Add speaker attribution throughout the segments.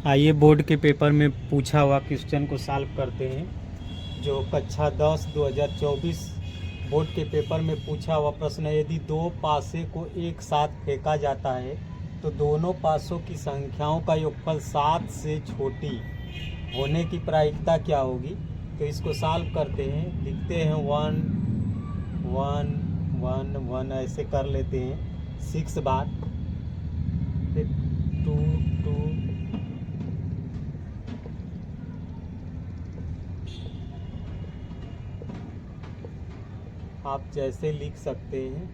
Speaker 1: आइए बोर्ड के पेपर में पूछा हुआ क्वेश्चन को सॉल्व करते हैं। जो कक्षा 10 2024 बोर्ड के पेपर में पूछा हुआ प्रश्न है, यदि दो पासे को एक साथ फेंका जाता है तो दोनों पासों की संख्याओं का योगफल 7 से छोटी होने की प्रायिकता क्या होगी। तो इसको सॉल्व करते हैं। लिखते हैं 1 1 1 1 ऐसे कर लेते हैं 6 बार, फिर 2 2 आप जैसे लिख सकते हैं।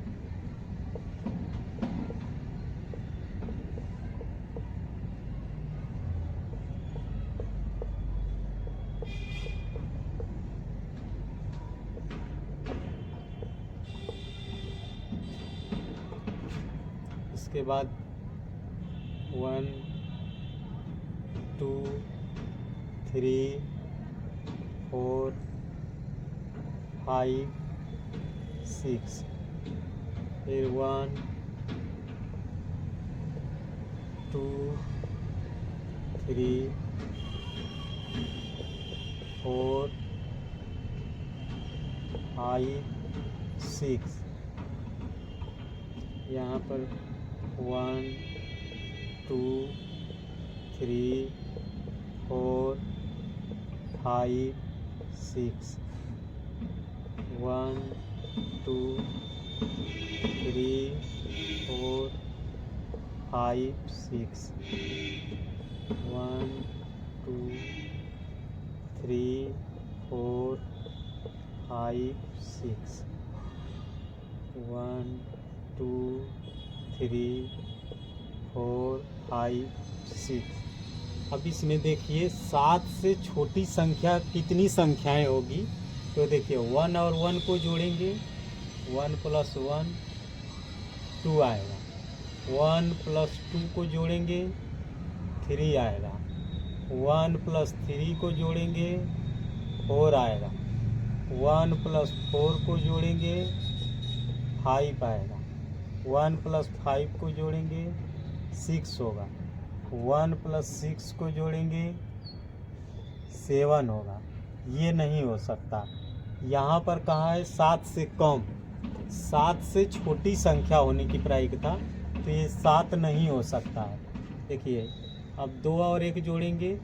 Speaker 1: इसके बाद 1 2 3 4 5 6, फिर 1 2 3 4 5 6। यहाँ पर 1 2 3 4 5 6, 1 2 3 4 5 6, 1 2 3 4 5 6, 1 2 3 4 5 6। अब इसमें देखिए 7 से छोटी संख्या कितनी संख्याएं होगी। तो देखिए 1 और 1 को जोड़ेंगे, 1 + 1 2 आएगा। 1 + 2 को जोड़ेंगे 3 आएगा। 1 + 3 को जोड़ेंगे 4 आएगा। 1 + 4 को जोड़ेंगे 5 आएगा। 1 + 5 को जोड़ेंगे 6 होगा। 1 + 6 को जोड़ेंगे 7 होगा। ये नहीं हो सकता। यहाँ पर कहा है 7 से कम, 7 से छोटी संख्या होने की प्रायिकता, तो ये 7 नहीं हो सकता है। देखिए अब 2 और 1 जोड़ेंगे,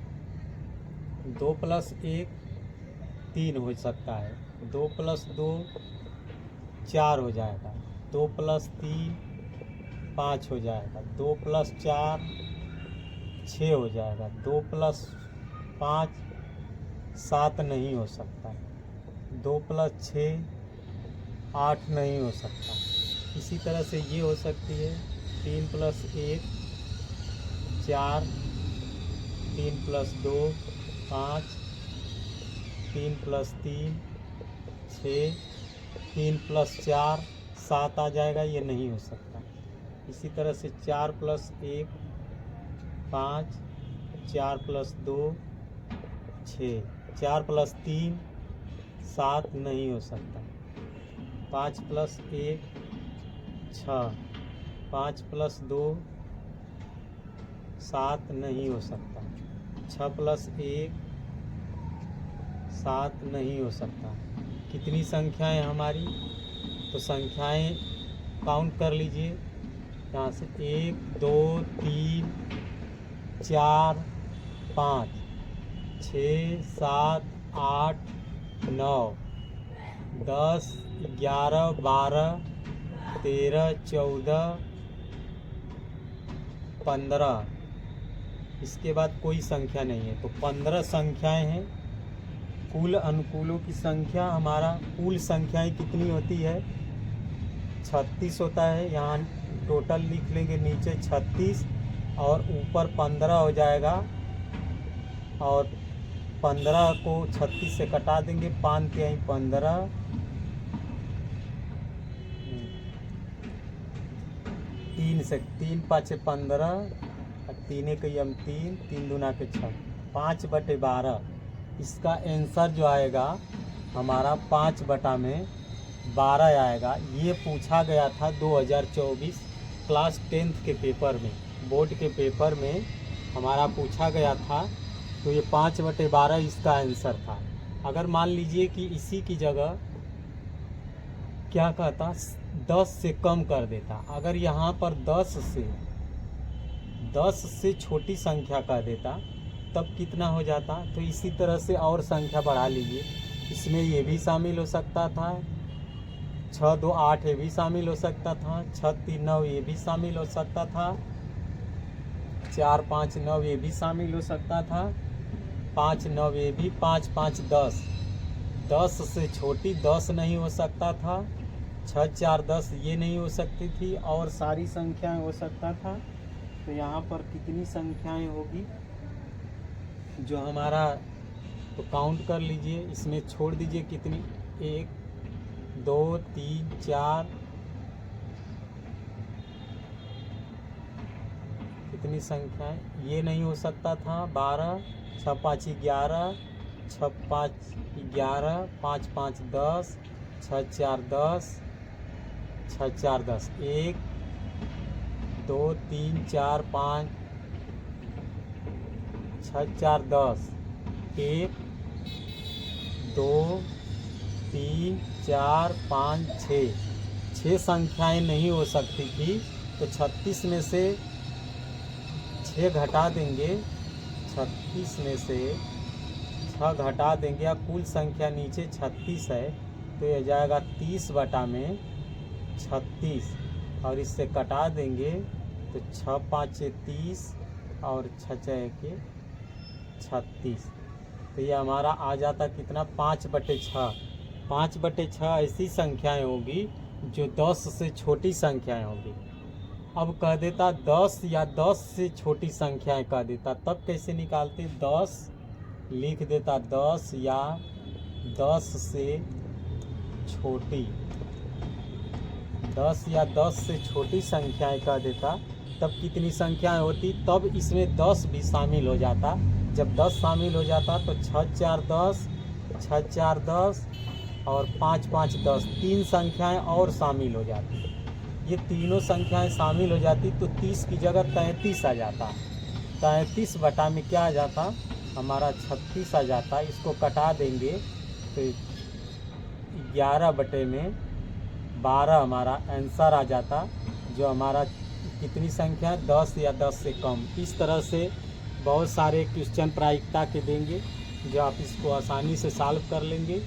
Speaker 1: 2 + 1 3 हो सकता है। 2 + 2 4 हो जाएगा। 2 + 3 5 हो जाएगा। 2 + 4 6 हो जाएगा। 2 + 5 7 नहीं हो सकता। 2 + 6 8 नहीं हो सकता। इसी तरह से ये हो सकती है 3 + 1 4, 3 + 2 5, 3 + 3 6, 3 + 4 7 आ जाएगा। ये नहीं हो सकता। इसी तरह से 4 + 1 5, 4 + 2 6, 4 + 3 7 नहीं हो सकता। 5 + 1 6, 5 + 2 7 नहीं हो सकता। 6 + 1 7 नहीं हो सकता। कितनी संख्याएं हमारी, तो संख्याएं काउंट कर लीजिए यहाँ से 1 2 3 4 5 6 7 8 9 10 11 12 13 14 15। इसके बाद कोई संख्या नहीं है, तो 15 संख्याएं हैं। कुल अनुकूलों की संख्या, हमारा कुल संख्याएं कितनी होती है 36 होता है। यहाँ टोटल लिख लेंगे, नीचे 36 और ऊपर 15 हो जाएगा। और 15 को 36 से कटा देंगे, 5 तिहाई 15, 3 से 3 5 15 और 3 1 3, 3 दूना के 6, 5/12। इसका आंसर जो आएगा हमारा 5/12 आएगा। ये पूछा गया था 2024 क्लास 10th के पेपर में, बोर्ड के पेपर में हमारा पूछा गया था, तो ये 5/12 इसका आंसर था। अगर मान लीजिए कि इसी की जगह क्या कहता, 10 से कम कर देता, अगर यहाँ पर 10 से छोटी संख्या कह देता तब कितना हो जाता। तो इसी तरह से और संख्या बढ़ा लीजिए, इसमें ये भी शामिल हो सकता था, 6 2 8 ये भी शामिल हो सकता था, 6 3 9 ये भी शामिल हो सकता था, 4 5 9 ये भी शामिल हो सकता था, 5 9 ये भी, 5 5 10, 10 से छोटी 10 नहीं हो सकता था, 6 4 10 ये नहीं हो सकती थी, और सारी संख्याएं हो सकता था। तो यहाँ पर कितनी संख्याएं होगी जो हमारा, तो काउंट कर लीजिए, इसमें छोड़ दीजिए कितनी, 1 2 3 4, कितनी संख्याएं, ये नहीं हो सकता था, 12, 6 5 11, 6 5 11, 5 5 10, 6 4 10, 6 4 10, 1 2 3 4 5, 6 4 10, 1 2 3 4 5 6 संख्याएं नहीं हो सकती थी। तो 36 में से 6 घटा देंगे, 36 में से 6 घटा देंगे, या कुल संख्या नीचे 36 है, तो यह जाएगा 30/36, और इससे कटा देंगे तो 6 5 30 और 6 6 36। तो ये हमारा आ जाता कितना, 5/6। 5/6 ऐसी संख्याएं होगी जो 10 से छोटी संख्याएं होगी। अब कह देता 10 या 10 से छोटी संख्याएं कह देता, तब कैसे निकालते, 10 लिख देता, 10 या 10 से छोटी, 10 या 10 से छोटी संख्याएं कह देता, तब कितनी संख्याएं होती, तब इसमें 10 भी शामिल हो जाता। जब 10 शामिल हो जाता तो 6 4 10, 6 4 10 और 5 5 10, 3 संख्याएं और शामिल हो जाती। ये तीनों संख्याएं शामिल हो जाती तो 30 की जगह 33 आ जाता। 33 बटा में क्या आ जाता, हमारा 36 आ जाता। इसको कटा देंगे तो 11/12 हमारा आंसर आ जाता, जो हमारा कितनी संख्या है, 10 या 10 से कम। इस तरह से बहुत सारे क्वेश्चन प्रायिकता के देंगे, जो आप इसको आसानी से सॉल्व कर लेंगे।